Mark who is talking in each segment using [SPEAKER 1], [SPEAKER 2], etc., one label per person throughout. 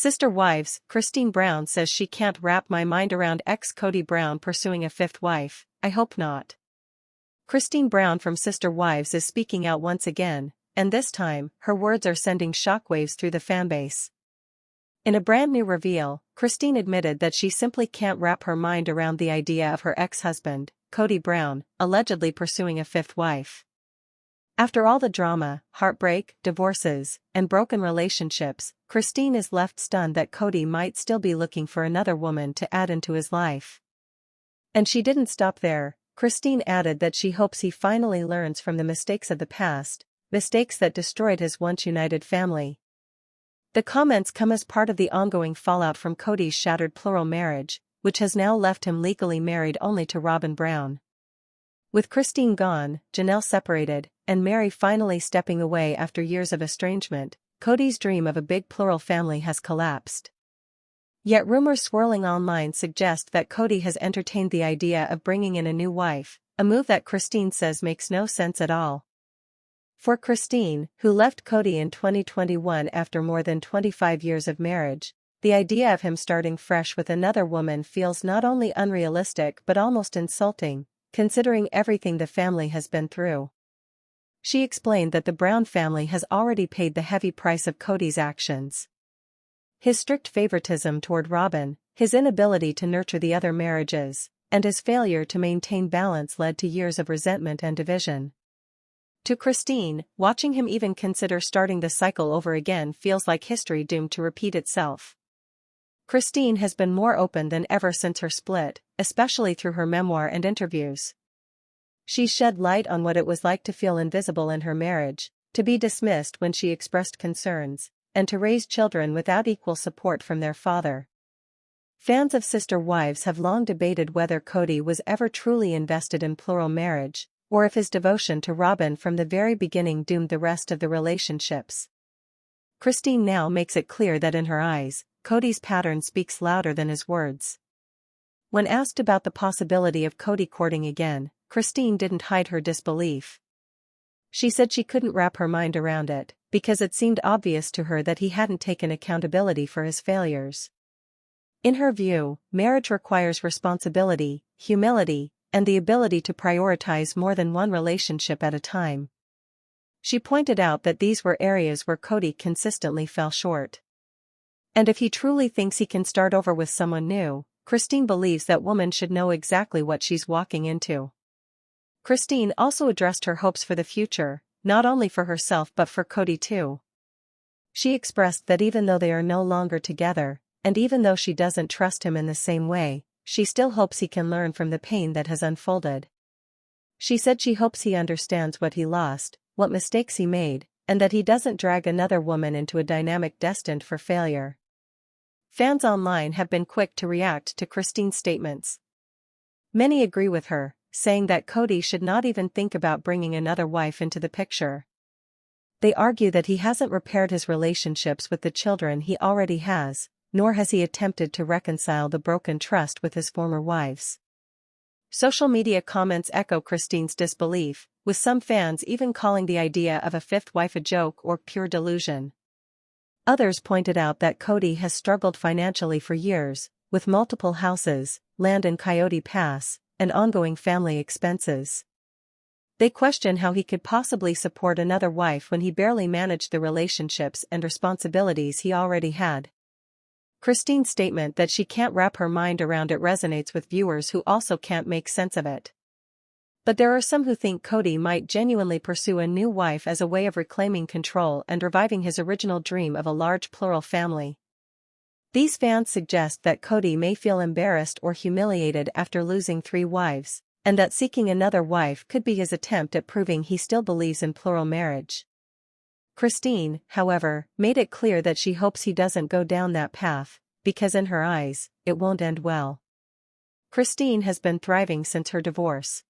[SPEAKER 1] Sister Wives, Christine Brown says she can't wrap my mind around ex-Kody Brown pursuing a fifth wife. I hope not. Christine Brown from Sister Wives is speaking out once again, and this time, her words are sending shockwaves through the fanbase. In a brand new reveal, Christine admitted that she simply can't wrap her mind around the idea of her ex-husband, Kody Brown, allegedly pursuing a fifth wife. After all the drama, heartbreak, divorces, and broken relationships, Christine is left stunned that Kody might still be looking for another woman to add into his life. And she didn't stop there. Christine added that she hopes he finally learns from the mistakes of the past, mistakes that destroyed his once united family. The comments come as part of the ongoing fallout from Kody's shattered plural marriage, which has now left him legally married only to Robyn Brown. With Christine gone, Janelle separated, and Mary finally stepping away after years of estrangement, Kody's dream of a big plural family has collapsed. Yet rumors swirling online suggest that Kody has entertained the idea of bringing in a new wife, a move that Christine says makes no sense at all. For Christine, who left Kody in 2021 after more than 25 years of marriage, the idea of him starting fresh with another woman feels not only unrealistic but almost insulting, considering everything the family has been through. She explained that the Brown family has already paid the heavy price of Kody's actions. His strict favoritism toward Robyn, his inability to nurture the other marriages, and his failure to maintain balance led to years of resentment and division. To Christine, watching him even consider starting the cycle over again feels like history doomed to repeat itself. Christine has been more open than ever since her split, especially through her memoir and interviews. She's shed light on what it was like to feel invisible in her marriage, to be dismissed when she expressed concerns, and to raise children without equal support from their father. Fans of Sister Wives have long debated whether Kody was ever truly invested in plural marriage, or if his devotion to Robyn from the very beginning doomed the rest of the relationships. Christine now makes it clear that in her eyes, Kody's pattern speaks louder than his words. When asked about the possibility of Kody courting again, Christine didn't hide her disbelief. She said she couldn't wrap her mind around it, because it seemed obvious to her that he hadn't taken accountability for his failures. In her view, marriage requires responsibility, humility, and the ability to prioritize more than one relationship at a time. She pointed out that these were areas where Kody consistently fell short. And if he truly thinks he can start over with someone new, Christine believes that woman should know exactly what she's walking into. Christine also addressed her hopes for the future, not only for herself but for Kody too. She expressed that even though they are no longer together, and even though she doesn't trust him in the same way, she still hopes he can learn from the pain that has unfolded. She said she hopes he understands what he lost, what mistakes he made, and that he doesn't drag another woman into a dynamic destined for failure. Fans online have been quick to react to Christine's statements. Many agree with her, saying that Kody should not even think about bringing another wife into the picture. They argue that he hasn't repaired his relationships with the children he already has, nor has he attempted to reconcile the broken trust with his former wives. Social media comments echo Christine's disbelief, with some fans even calling the idea of a fifth wife a joke or pure delusion. Others pointed out that Kody has struggled financially for years, with multiple houses, land in Coyote Pass, and ongoing family expenses. They question how he could possibly support another wife when he barely managed the relationships and responsibilities he already had. Christine's statement that she can't wrap her mind around it resonates with viewers who also can't make sense of it. But there are some who think Kody might genuinely pursue a new wife as a way of reclaiming control and reviving his original dream of a large plural family. These fans suggest that Kody may feel embarrassed or humiliated after losing 3 wives, and that seeking another wife could be his attempt at proving he still believes in plural marriage. Christine, however, made it clear that she hopes he doesn't go down that path, because in her eyes, it won't end well. Christine has been thriving since her divorce.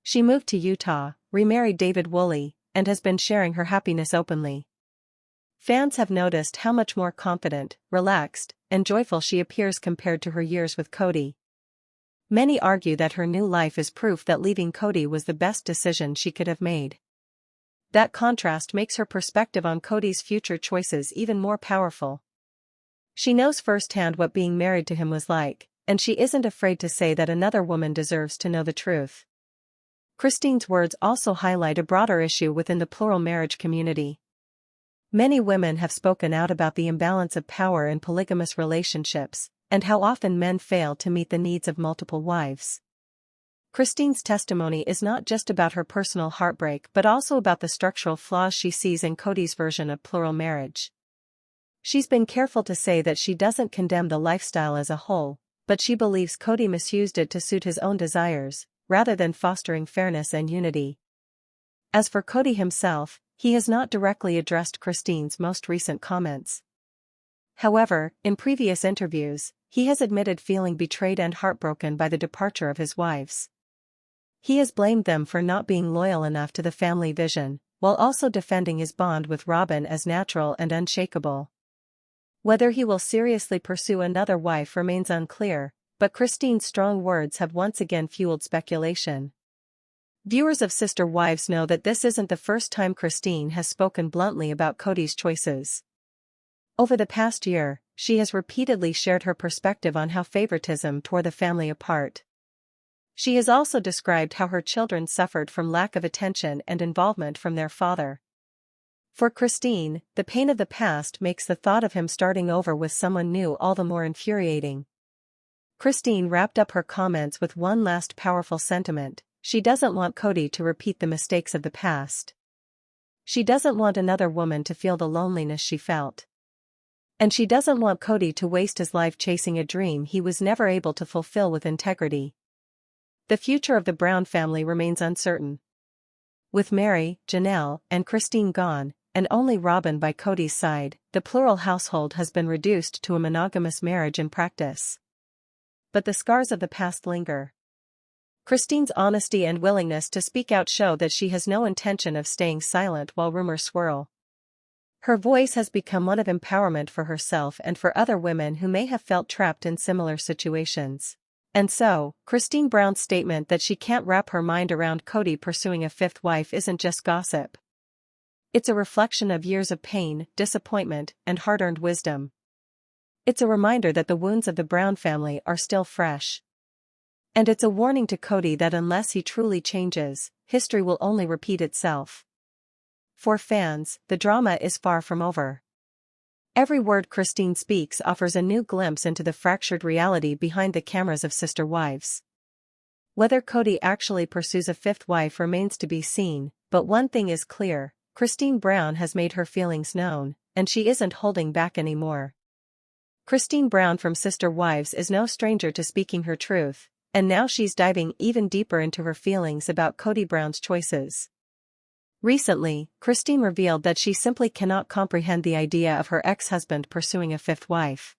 [SPEAKER 1] She moved to Utah, remarried David Woolley, and has been sharing her happiness openly. Fans have noticed how much more confident, relaxed, and joyful she appears compared to her years with Kody. Many argue that her new life is proof that leaving Kody was the best decision she could have made. That contrast makes her perspective on Kody's future choices even more powerful. She knows firsthand what being married to him was like, and she isn't afraid to say that another woman deserves to know the truth. Christine's words also highlight a broader issue within the plural marriage community. Many women have spoken out about the imbalance of power in polygamous relationships, and how often men fail to meet the needs of multiple wives. Christine's testimony is not just about her personal heartbreak but also about the structural flaws she sees in Kody's version of plural marriage. She's been careful to say that she doesn't condemn the lifestyle as a whole, but she believes Kody misused it to suit his own desires, rather than fostering fairness and unity. As for Kody himself, he has not directly addressed Christine's most recent comments. However, in previous interviews, he has admitted feeling betrayed and heartbroken by the departure of his wives. He has blamed them for not being loyal enough to the family vision, while also defending his bond with Robyn as natural and unshakable. Whether he will seriously pursue another wife remains unclear, but Christine's strong words have once again fueled speculation. Viewers of Sister Wives know that this isn't the first time Christine has spoken bluntly about Kody's choices. Over the past year, she has repeatedly shared her perspective on how favoritism tore the family apart. She has also described how her children suffered from lack of attention and involvement from their father. For Christine, the pain of the past makes the thought of him starting over with someone new all the more infuriating. Christine wrapped up her comments with one last powerful sentiment: she doesn't want Kody to repeat the mistakes of the past. She doesn't want another woman to feel the loneliness she felt. And she doesn't want Kody to waste his life chasing a dream he was never able to fulfill with integrity. The future of the Brown family remains uncertain. With Meri, Janelle, and Christine gone, and only Robyn by Kody's side, the plural household has been reduced to a monogamous marriage in practice. But the scars of the past linger. Christine's honesty and willingness to speak out show that she has no intention of staying silent while rumors swirl. Her voice has become one of empowerment for herself and for other women who may have felt trapped in similar situations. And so, Christine Brown's statement that she can't wrap her mind around Kody pursuing a fifth wife isn't just gossip. It's a reflection of years of pain, disappointment, and hard-earned wisdom. It's a reminder that the wounds of the Brown family are still fresh. And it's a warning to Kody that unless he truly changes, history will only repeat itself. For fans, the drama is far from over. Every word Christine speaks offers a new glimpse into the fractured reality behind the cameras of Sister Wives. Whether Kody actually pursues a fifth wife remains to be seen, but one thing is clear: Christine Brown has made her feelings known, and she isn't holding back anymore. Christine Brown from Sister Wives is no stranger to speaking her truth, and now she's diving even deeper into her feelings about Kody Brown's choices. Recently, Christine revealed that she simply cannot comprehend the idea of her ex-husband pursuing a fifth wife.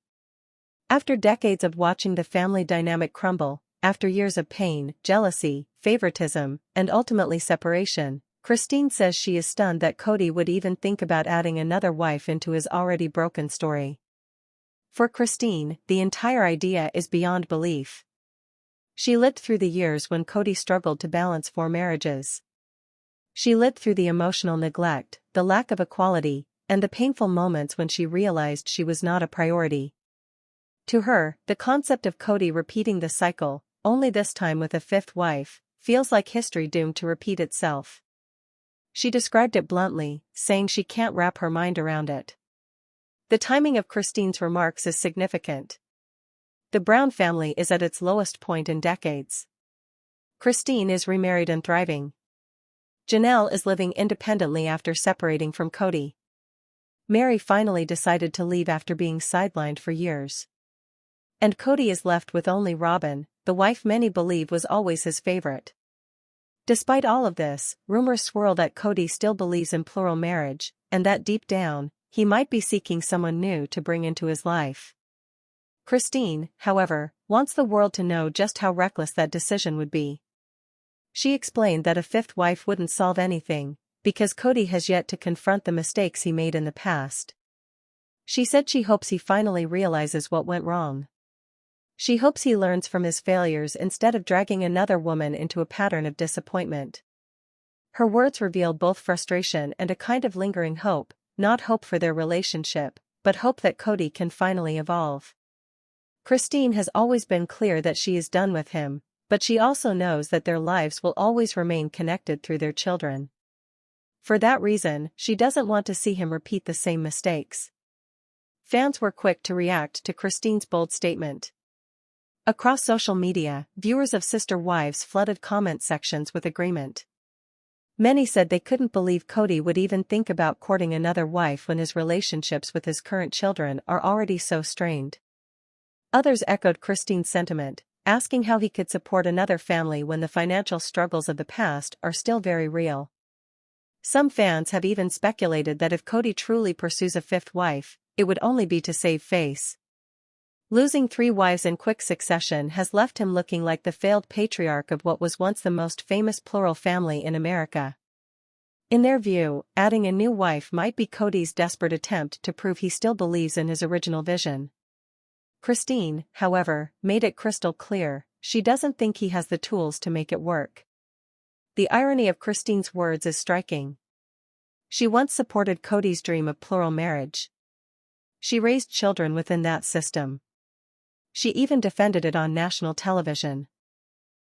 [SPEAKER 1] After decades of watching the family dynamic crumble, after years of pain, jealousy, favoritism, and ultimately separation, Christine says she is stunned that Kody would even think about adding another wife into his already broken story. For Christine, the entire idea is beyond belief. She lived through the years when Kody struggled to balance 4 marriages. She lived through the emotional neglect, the lack of equality, and the painful moments when she realized she was not a priority. To her, the concept of Kody repeating the cycle, only this time with a fifth wife, feels like history doomed to repeat itself. She described it bluntly, saying she can't wrap her mind around it. The timing of Christine's remarks is significant. The Brown family is at its lowest point in decades. Christine is remarried and thriving. Janelle is living independently after separating from Kody. Meri finally decided to leave after being sidelined for years. And Kody is left with only Robyn, the wife many believe was always his favorite. Despite all of this, rumors swirl that Kody still believes in plural marriage, and that deep down, he might be seeking someone new to bring into his life. Christine, however, wants the world to know just how reckless that decision would be. She explained that a fifth wife wouldn't solve anything, because Kody has yet to confront the mistakes he made in the past. She said she hopes he finally realizes what went wrong. She hopes he learns from his failures instead of dragging another woman into a pattern of disappointment. Her words revealed both frustration and a kind of lingering hope, not hope for their relationship, but hope that Kody can finally evolve. Christine has always been clear that she is done with him, but she also knows that their lives will always remain connected through their children. For that reason, she doesn't want to see him repeat the same mistakes. Fans were quick to react to Christine's bold statement. Across social media, viewers of Sister Wives flooded comment sections with agreement. Many said they couldn't believe Kody would even think about courting another wife when his relationships with his current children are already so strained. Others echoed Christine's sentiment, asking how he could support another family when the financial struggles of the past are still very real. Some fans have even speculated that if Kody truly pursues a fifth wife, it would only be to save face. Losing 3 wives in quick succession has left him looking like the failed patriarch of what was once the most famous plural family in America. In their view, adding a new wife might be Kody's desperate attempt to prove he still believes in his original vision. Christine, however, made it crystal clear, she doesn't think he has the tools to make it work. The irony of Christine's words is striking. She once supported Kody's dream of plural marriage. She raised children within that system. She even defended it on national television.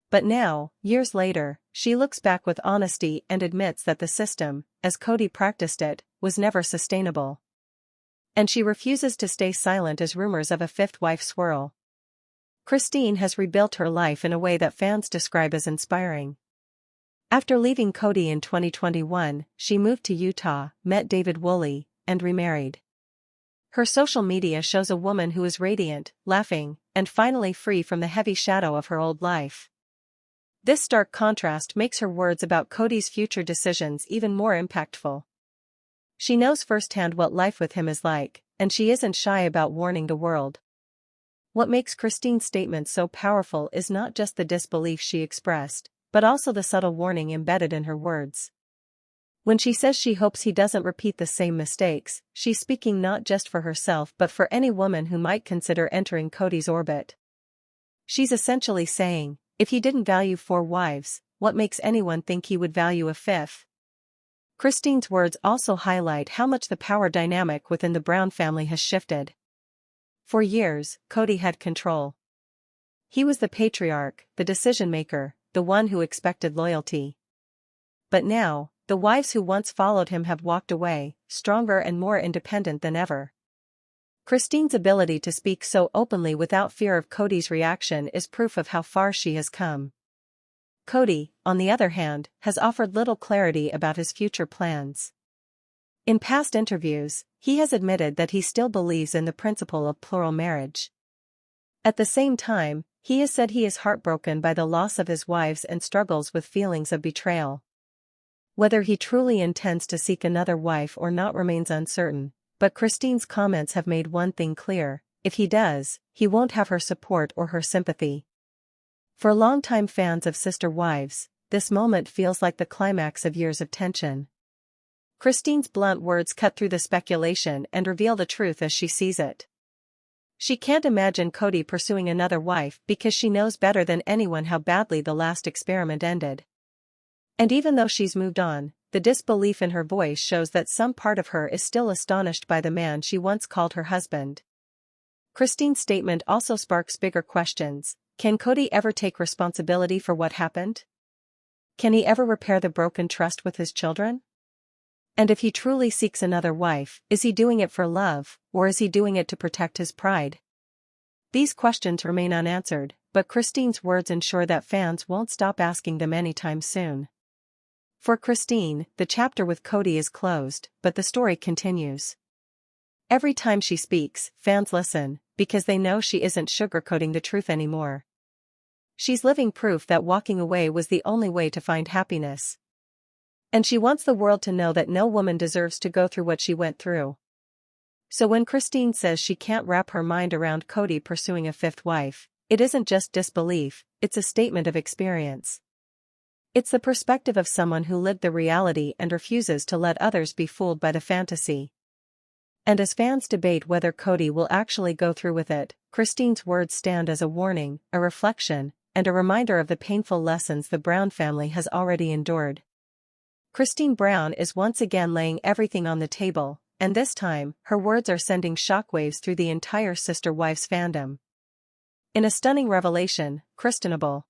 [SPEAKER 1] But now, years later, she looks back with honesty and admits that the system, as Kody practiced it, was never sustainable. And she refuses to stay silent as rumors of a fifth wife swirl. Christine has rebuilt her life in a way that fans describe as inspiring. After leaving Kody in 2021, she moved to Utah, met David Woolley, and remarried. Her social media shows a woman who is radiant, laughing, and finally free from the heavy shadow of her old life. This stark contrast makes her words about Kody's future decisions even more impactful. She knows firsthand what life with him is like, and she isn't shy about warning the world. What makes Christine's statement so powerful is not just the disbelief she expressed, but also the subtle warning embedded in her words. When she says she hopes he doesn't repeat the same mistakes, she's speaking not just for herself but for any woman who might consider entering Kody's orbit. She's essentially saying, if he didn't value 4 wives, what makes anyone think he would value a fifth? Christine's words also highlight how much the power dynamic within the Brown family has shifted. For years, Kody had control. He was the patriarch, the decision-maker, the one who expected loyalty. But now, the wives who once followed him have walked away, stronger and more independent than ever. Christine's ability to speak so openly without fear of Kody's reaction is proof of how far she has come. Kody, on the other hand, has offered little clarity about his future plans. In past interviews, he has admitted that he still believes in the principle of plural marriage. At the same time, he has said he is heartbroken by the loss of his wives and struggles with feelings of betrayal. Whether he truly intends to seek another wife or not remains uncertain, but Christine's comments have made one thing clear: if he does, he won't have her support or her sympathy. For longtime fans of Sister Wives, this moment feels like the climax of years of tension. Christine's blunt words cut through the speculation and reveal the truth as she sees it. She can't imagine Kody pursuing another wife because she knows better than anyone how badly the last experiment ended. And even though she's moved on, the disbelief in her voice shows that some part of her is still astonished by the man she once called her husband. Christine's statement also sparks bigger questions. Can Kody ever take responsibility for what happened? Can he ever repair the broken trust with his children? And if he truly seeks another wife, is he doing it for love, or is he doing it to protect his pride? These questions remain unanswered, but Christine's words ensure that fans won't stop asking them anytime soon. For Christine, the chapter with Kody is closed, but the story continues. Every time she speaks, fans listen, because they know she isn't sugarcoating the truth anymore. She's living proof that walking away was the only way to find happiness. And she wants the world to know that no woman deserves to go through what she went through. So when Christine says she can't wrap her mind around Kody pursuing a fifth wife, it isn't just disbelief, it's a statement of experience. It's the perspective of someone who lived the reality and refuses to let others be fooled by the fantasy. And as fans debate whether Kody will actually go through with it, Christine's words stand as a warning, a reflection, and a reminder of the painful lessons the Brown family has already endured. Christine Brown is once again laying everything on the table, and this time, her words are sending shockwaves through the entire Sister Wives fandom. In a stunning revelation, Kristenable,